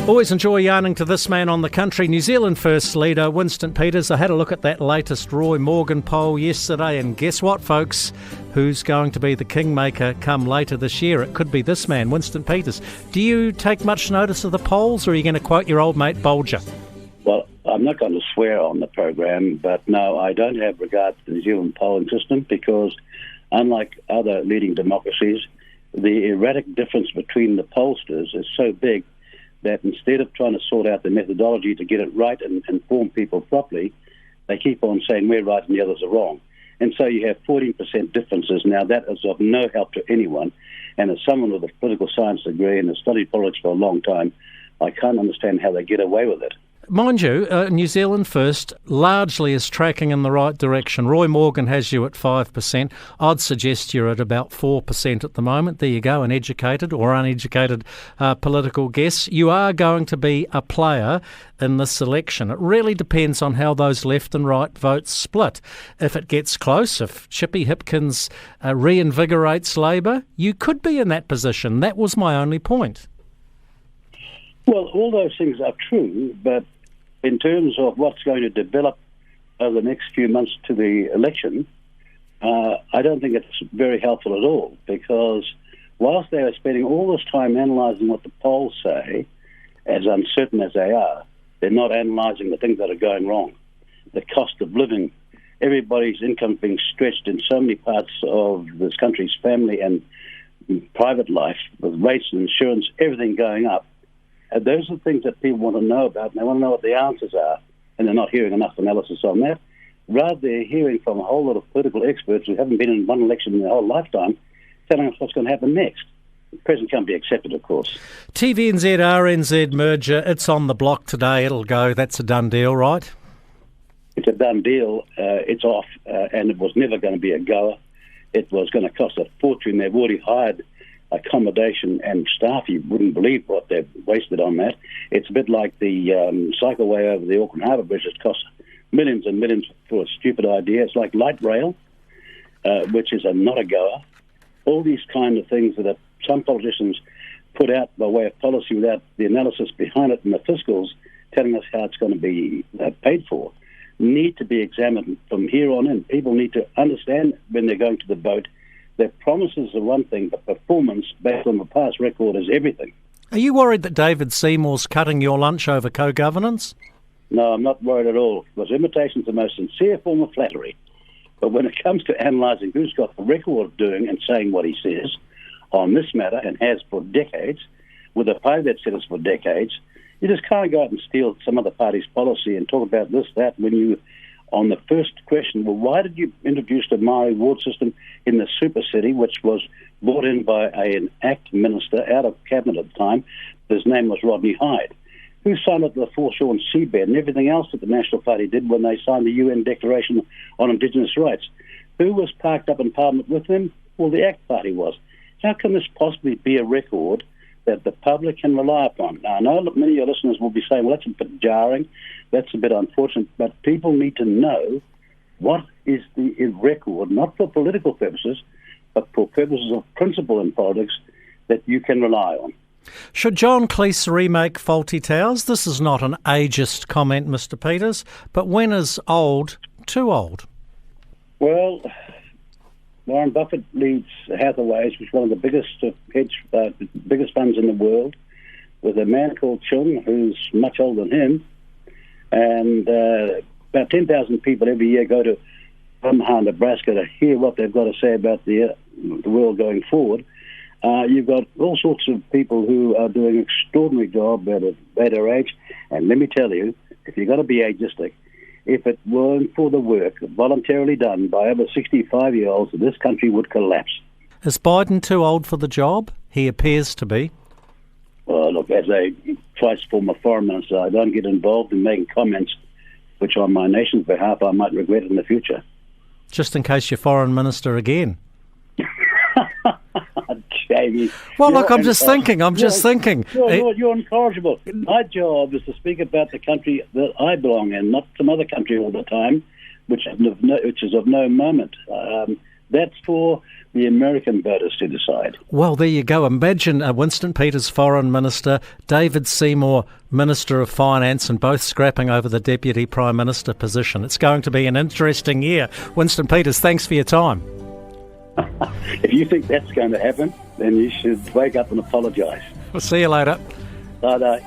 Always enjoy yarning to this man on the country. New Zealand First leader Winston Peters. I had a look at that latest Roy Morgan poll yesterday, and guess what, folks? Who's going to be the kingmaker come later this year? It could be this man, Winston Peters. Do you take much notice of the polls, or are you going to quote your old mate Bolger? Well, I'm not going to swear on the program, but no, I don't have regard to the New Zealand polling system because, unlike other leading democracies, the erratic difference between the pollsters is so big that instead of trying to sort out the methodology to get it right and inform people properly, they keep on saying we're right and the others are wrong. And so you have 14% differences. Now, that is of no help to anyone. And as someone with a political science degree and has studied politics for a long time, I can't understand how they get away with it. Mind you, New Zealand First largely is tracking in the right direction. Roy Morgan has you at 5%. I'd suggest you're at about 4% at the moment. There you go, an educated or uneducated political guess. You are going to be a player in this election. It really depends on how those left and right votes split. If it gets close, if Chippy Hipkins reinvigorates Labour, you could be in that position. That was my only point. Well, all those things are true, but in terms of what's going to develop over the next few months to the election, I don't think it's very helpful at all, because whilst they are spending all this time analysing what the polls say, as uncertain as they are, they're not analysing the things that are going wrong. The cost of living, everybody's income being stretched in so many parts of this country's family and private life, with rates and insurance, everything going up. Those are things that people want to know about, and they want to know what the answers are, and they're not hearing enough analysis on that. Rather, they're hearing from a whole lot of political experts who haven't been in one election in their whole lifetime telling us what's going to happen next. The present can't be accepted, of course. TVNZ-RNZ merger, it's on the block today. It'll go. That's a done deal, right? It's a done deal. It's off, and it was never going to be a goer. It was going to cost a fortune. They've already hired accommodation and staff. You wouldn't believe what they've wasted on that. It's a bit like the cycleway over the Auckland Harbour Bridge. It costs millions and millions for a stupid idea. It's like light rail, which is not a goer. All these kind of things that some politicians put out by way of policy without the analysis behind it and the fiscals telling us how it's going to be paid for need to be examined from here on in. People need to understand when they're going to the vote that promises are one thing, but performance based on the past record is everything. Are you worried that David Seymour's cutting your lunch over co-governance? No, I'm not worried at all, because imitation is the most sincere form of flattery. But when it comes to analysing who's got the record of doing and saying what he says on this matter, and has for decades, with a party that said it's for decades, you just can't go out and steal some other party's policy and talk about this, that, when you... On the first question, well, why did you introduce the Maori ward system in the super city, which was brought in by an ACT minister out of cabinet at the time? His name was Rodney Hyde, who signed up the foreshore seabed and everything else that the National Party did when they signed the UN Declaration on Indigenous Rights. Who was parked up in Parliament with them? Well, the ACT Party was. How can this possibly be a record that the public can rely upon? Now, I know many of your listeners will be saying, well, that's a bit jarring, that's a bit unfortunate, but people need to know what is the record, not for political purposes, but for purposes of principle in politics that you can rely on. Should John Cleese remake Fawlty Towers? This is not an ageist comment, Mr. Peters, but when is old too old? Well, Warren Buffett leads Hathaways, which is one of the biggest funds in the world, with a man called Chung, who's much older than him, and about 10,000 people every year go to Omaha, Nebraska, to hear what they've got to say about the world going forward. You've got all sorts of people who are doing an extraordinary job at a later age, and let me tell you, if you're going to be ageistic, if it weren't for the work voluntarily done by over 65-year-olds, this country would collapse. Is Biden too old for the job? He appears to be. Well, look, as a twice former foreign minister, I don't get involved in making comments which on my nation's behalf I might regret in the future. Just in case you're foreign minister again. Jamie. Well, look, I'm just thinking. You're incorrigible. My job is to speak about the country that I belong in, not some other country all the time, which is of no moment. That's for the American voters to decide. Well, there you go. Imagine Winston Peters, Foreign Minister, David Seymour, Minister of Finance, and both scrapping over the Deputy Prime Minister position. It's going to be an interesting year. Winston Peters, thanks for your time. If you think that's going to happen, then you should wake up and apologise. We'll see you later. Bye-bye.